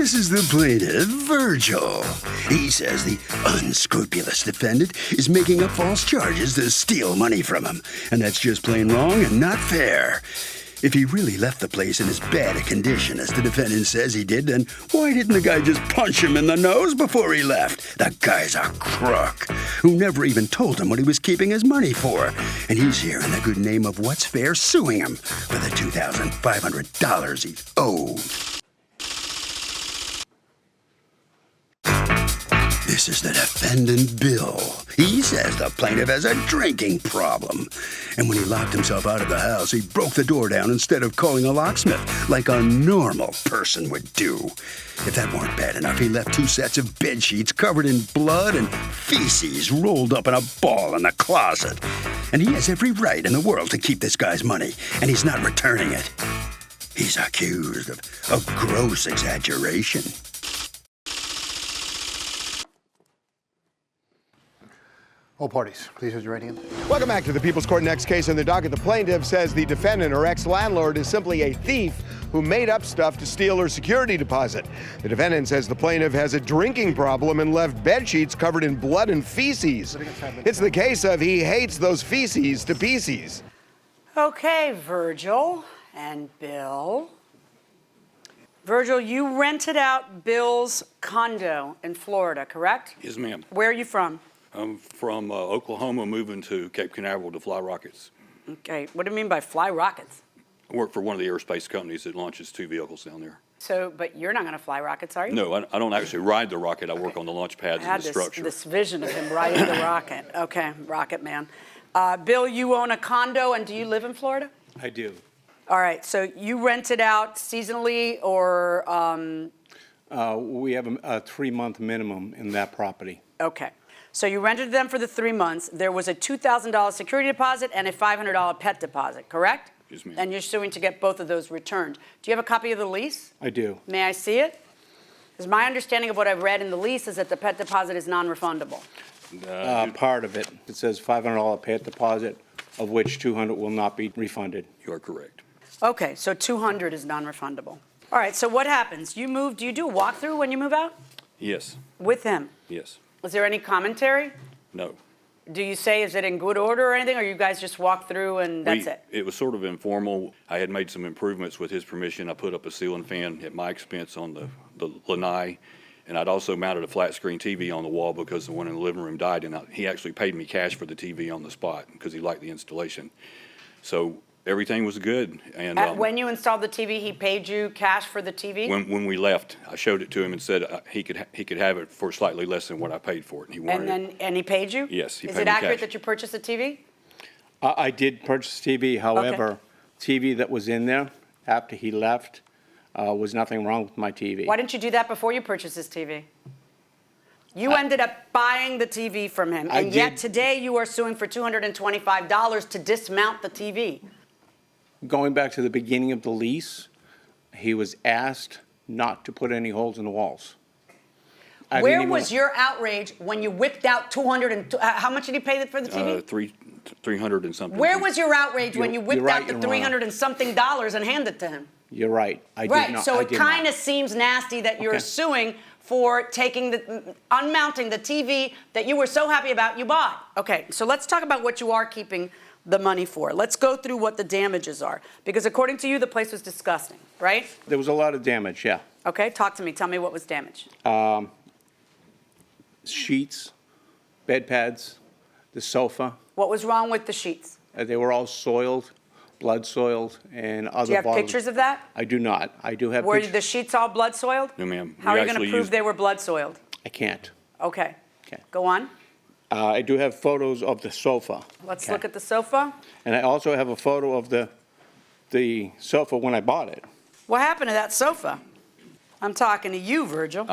This is the plaintiff, Virgil. He says the unscrupulous defendant is making up false charges to steal money from him, and that's just plain wrong and not fair. If he really left the place in as bad a condition as the defendant says he did, then why didn't the guy just punch him in the nose before he left? That guy's a crook who never even told him what he was keeping his money for. And he's here in the good name of what's fair, suing him for the $2,500 he owed. This is the defendant, Bill. He says the plaintiff has a drinking problem. And when he locked himself out of the house, he broke the door down instead of calling a locksmith, like a normal person would do. If that weren't bad enough, he left 2 sets of bedsheets covered in blood and feces rolled up in a ball in the closet. And he has every right in the world to keep this guy's money, and he's not returning it. He's accused of gross exaggeration. All parties, please raise your right hand. Welcome back to the People's Court. Next case in the docket. The plaintiff says the defendant, or ex-landlord, is simply a thief who made up stuff to steal her security deposit. The defendant says the plaintiff has a drinking problem and left bedsheets covered in blood and feces. It's the case of he hates those feces to pieces. Okay, Virgil and Bill. Virgil, you rented out Bill's condo in Florida, correct? Yes, ma'am. Where are you from? I'm from Oklahoma, moving to Cape Canaveral to fly rockets. Okay, what do you mean by fly rockets? I work for one of the aerospace companies that launches 2 vehicles down there. So, but you're not going to fly rockets, are you? No, I don't actually ride the rocket. I work on the launch pads and the structure. I had this vision of him riding the rocket. Okay, rocket man. Bill, you own a condo, and do you live in Florida? I do. All right, so you rent it out seasonally or? We have a 3-month minimum in that property. Okay. So you rented them for the 3 months. There was a $2,000 security deposit and a $500 pet deposit, correct? Yes, ma'am. And you're suing to get both of those returned. Do you have a copy of the lease? I do. May I see it? Because my understanding of what I've read in the lease is that the pet deposit is non-refundable. Part of it. It says $500 pet deposit, of which $200 will not be refunded. You are correct. Okay, so $200 is non-refundable. All right, so what happens? You move, do you do a walkthrough when you move out? Yes. With him? Yes. Is there any commentary? No. Do you say, is it in good order or anything, or you guys just walk through and that's it? It was sort of informal. I had made some improvements with his permission. I put up a ceiling fan at my expense on the lanai, and I'd also mounted a flat screen TV on the wall because the one in the living room died, and he actually paid me cash for the TV on the spot because he liked the installation. So everything was good. And when you installed the TV, he paid you cash for the TV? When we left, I showed it to him and said he could have it for slightly less than what I paid for it, and he wanted it. And he paid you? Yes, he paid me Is it accurate cash. that you purchased a TV? I did purchase TV. However, TV that was in there after he left was nothing wrong with my TV. Why didn't you do that before you purchased his TV? You ended up buying the TV from him, and yet today you are suing for $225 to dismount the TV. Going back to the beginning of the lease, he was asked not to put any holes in the walls. Where was your outrage when you whipped out how much did he pay for the TV? $300 and something. Where was your outrage when you whipped out the Your $300 Honor. and something dollars and handed it to him? You're right. I did not. So it kind of seems nasty that you're suing for unmounting the TV that you were so happy about you bought. Okay, so let's talk about what you are keeping the money for. Let's go through what the damages are. Because according to you, the place was disgusting, right? There was a lot of damage, yeah. Okay, talk to me. Tell me what was damaged. Sheets, bed pads, the sofa. What was wrong with the sheets? They were all soiled, blood soiled, and other Do you have pictures of that? I do not. I do have Were pictures. the sheets all blood soiled? No, ma'am. How are you going to prove they were blood soiled? I can't. Okay. Okay. Go on. I do have photos of the sofa. Let's look at the sofa. And I also have a photo of the sofa when I bought it. What happened to that sofa? I'm talking to you, Virgil.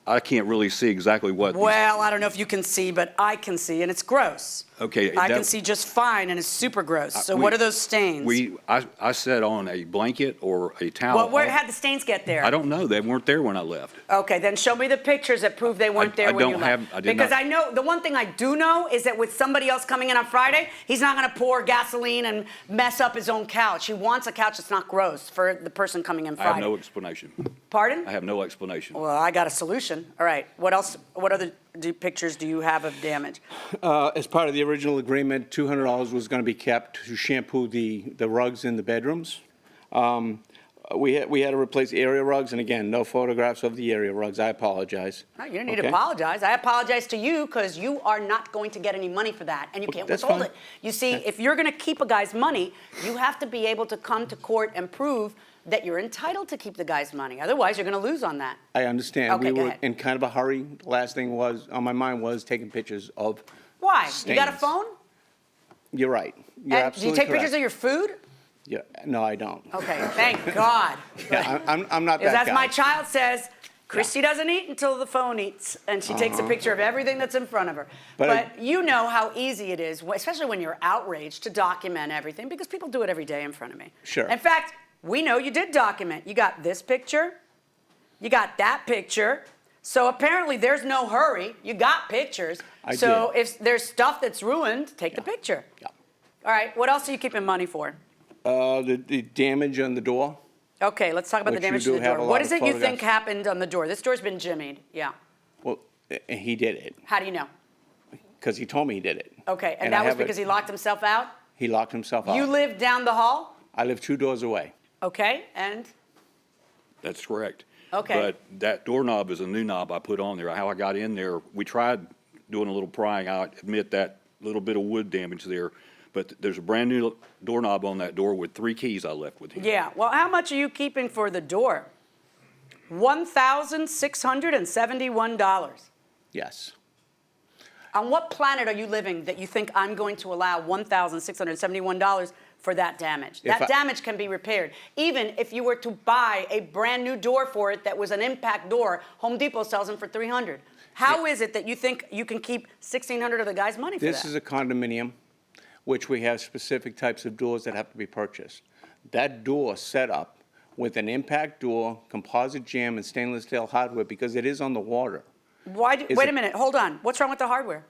I can't really see exactly what. Well, I don't know if you can see, but I can see, and it's gross. Okay. I can see just fine, and it's super gross. So what are those stains? I sat on a blanket or a towel. Well, where had the stains get there? I don't know. They weren't there when I left. Okay, then show me the pictures that prove they weren't there when you left. Because I know, the one thing I do know is that with somebody else coming in on Friday, he's not going to pour gasoline and mess up his own couch. He wants a couch that's not gross for the person coming in Friday. I have no explanation. Pardon? I have no explanation. Well, I got a solution. All right. What else? What other pictures do you have of damage? As part of the original agreement, $200 was going to be kept to shampoo the rugs in the bedrooms. We had to replace area rugs, and again, no photographs of the area rugs. I apologize. No, you don't need to apologize. I apologize to you because you are not going to get any money for that, and you can't withhold it. You see, if you're going to keep a guy's money, you have to be able to come to court and prove that you're entitled to keep the guy's money. Otherwise, you're going to lose on that. I understand. Okay, we go were ahead. in kind of a hurry. The last thing was on my mind was taking pictures of Why? stains. You got a phone? You're right. You're And absolutely do you take correct. pictures of your food? Yeah, no, I don't. Okay, thank God. Yeah, I'm not Because that as guy. my child says, Christy doesn't eat until the phone eats, and she takes a picture of everything that's in front of her. But you know how easy it is, especially when you're outraged, to document everything, because people do it every day in front of me. Sure. In fact, we know you did document. You got this picture, you got that picture. So apparently there's no hurry. You got pictures. So if there's stuff that's ruined, take the picture. Yeah. All right, what else are you keeping money for? The damage on the door. Okay, let's talk about the Which you damage do to the have door. a What lot is of it you think photographs. happened on the door? This door's been jimmied. Yeah. Well, he did it How do you know? because he told me he did it. Okay, and I that was have it- because he locked himself out? He locked himself out. You live down the hall? I live 2 doors away. Okay, and? That's correct. Okay. But that doorknob is a new knob I put on there. How I got in there, we tried doing a little prying. I admit that little bit of wood damage there. But there's a brand new doorknob on that door with 3 keys I left with him. Yeah, well, how much are you keeping for the door? $1,671. Yes. On what planet are you living that you think I'm going to allow $1,671 for that damage? If That damage can be repaired. Even if you were to buy a brand new door for it that was an impact door, Home Depot sells them for $300. How is it that you think you can keep $1,600 of the guy's money for This that? is a condominium, which we have specific types of doors that have to be purchased. That door set up with an impact door, composite jamb, and stainless steel hardware because it is on the water. Wait a minute, hold on. What's wrong with the hardware?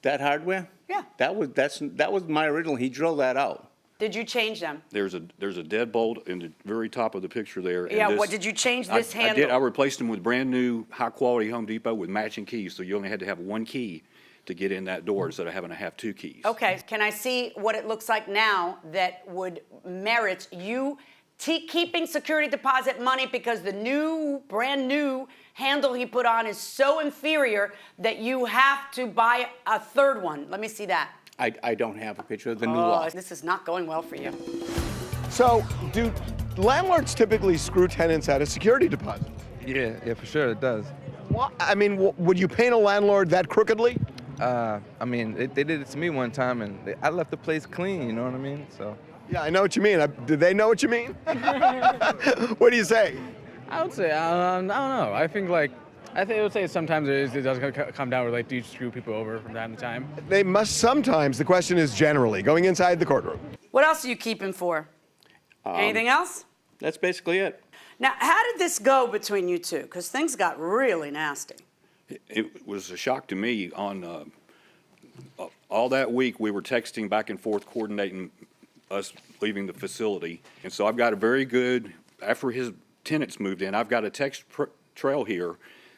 That hardware? Yeah. That was my original. He drilled that out. Did you change them? There's a deadbolt in the very top of the picture there. and Yeah, this- what, did you change this I handle? did. I replaced them with brand new, high-quality Home Depot with matching keys, so you only had to have 1 key to get in that door instead of having to have 2 keys. Okay, can I see what it looks like now that would merit you keeping security deposit money because the new, brand new handle he put on is so inferior that you have to buy a third one? Let me see that. I don't have a picture of the new lock. This is not going well for you. So, do landlords typically screw tenants out of security deposits? Yeah, for sure it does. I mean, would you paint a landlord that crookedly? I mean, they did it to me one time, and I left the place clean. You know what I mean? So. Yeah, I know what you mean. Do they know what you mean? What do you say? I would say, I don't know. I would say sometimes it does come down with, like, do you screw people over from time to time? They must sometimes. The question is generally, going inside the courtroom. What else are you keeping for? Anything else? That's basically it. Now, how did this go between you two? Because things got really nasty. It was a shock to me. On all that week, we were texting back and forth, coordinating us leaving the facility. And so I've got a very good, after his tenants moved in, I've got a text trail here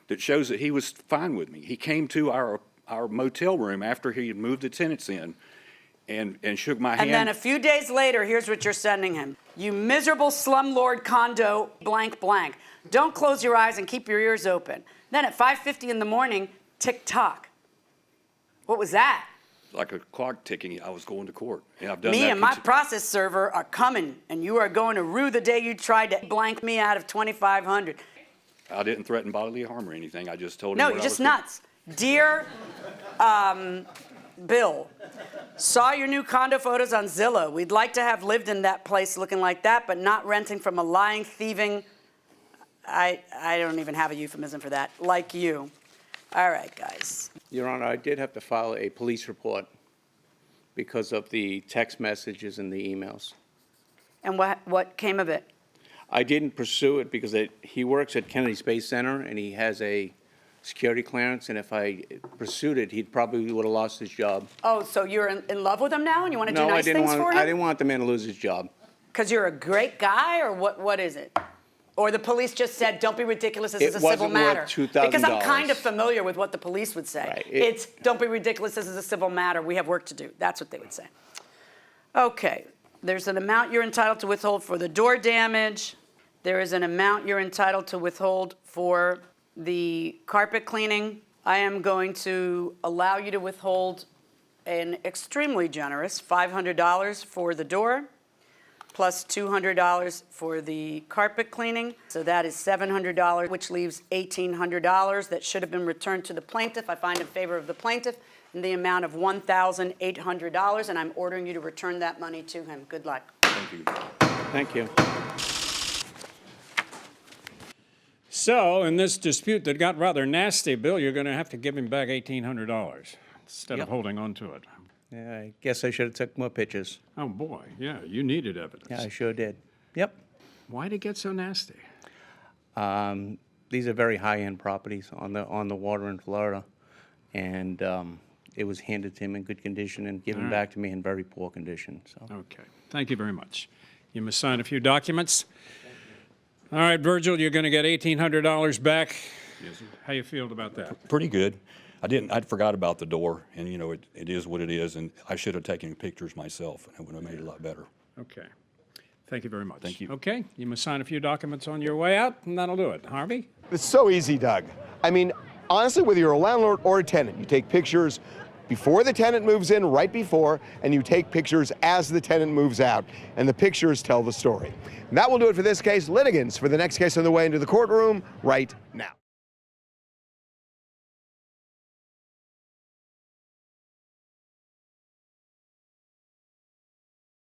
that shows that he was fine with me. He came to our motel room after he had moved the tenants in and shook my hand. And then a few days later, here's what you're sending him. You miserable slumlord condo blank blank. Don't close your eyes and keep your ears open. Then at 5:50 in the morning, tick-tock. What was that? Like a clock ticking, I was going to court. And I've done Me that and my process server are coming, and you are going to rue the day you tried to blank me out of 2,500. I didn't threaten bodily harm or anything. I just told him No, what you're I just was doing. nuts. Dear Bill, saw your new condo photos on Zillow. We'd like to have lived in that place looking like that, but not renting from a lying, thieving, I don't even have a euphemism for that, like you. All right, guys. Your Honor, I did have to file a police report because of the text messages and the emails. And what came of it? I didn't pursue it because he works at Kennedy Space Center and he has a security clearance, and if I pursued it, he probably would have lost his job. Oh, so you're in love with him now and you want to do No, nice things for him? I didn't want the man to lose his job. Because you're a great guy, or what is it? Or the police just said, don't be ridiculous, this is a civil matter. It wasn't worth $2,000. Because I'm kind of familiar with what the police would say. Right. It's, don't be ridiculous, this is a civil matter, we have work to do. That's what they would say. Okay, there's an amount you're entitled to withhold for the door damage. There is an amount you're entitled to withhold for the carpet cleaning. I am going to allow you to withhold an extremely generous $500 for the door, plus $200 for the carpet cleaning. So that is $700, which leaves $1,800 that should have been returned to the plaintiff. I find in favor of the plaintiff in the amount of $1,800, and I'm ordering you to return that money to him. Good luck. Thank you. Thank you. So, in this dispute that got rather nasty, Bill, you're going to have to give him back $1,800 instead of holding on to it. Yeah, I guess I should have took more pictures. Oh, boy, yeah, you needed evidence. Yeah, I sure did. Yep. Why'd it get so nasty? These are very high-end properties on the water in Florida, and it was handed to him in good condition and given back to me in very poor condition. So. Okay, thank you very much. You must sign a few documents. All right, Virgil, you're going to get $1,800 back. Yes, sir. How you feel about that? Pretty good. I'd forgot about the door, and you know, it is what it is, and I should have taken pictures myself, and it would have made it a lot better. Okay. Thank you very much. Thank you. Okay, you must sign a few documents on your way out, and that'll do it. Harvey? It's so easy, Doug. I mean, honestly, whether you're a landlord or a tenant, you take pictures before the tenant moves in, right before, and you take pictures as the tenant moves out, and the pictures tell the story. And that will do it for this case. Litigants for the next case on the way into the courtroom right now.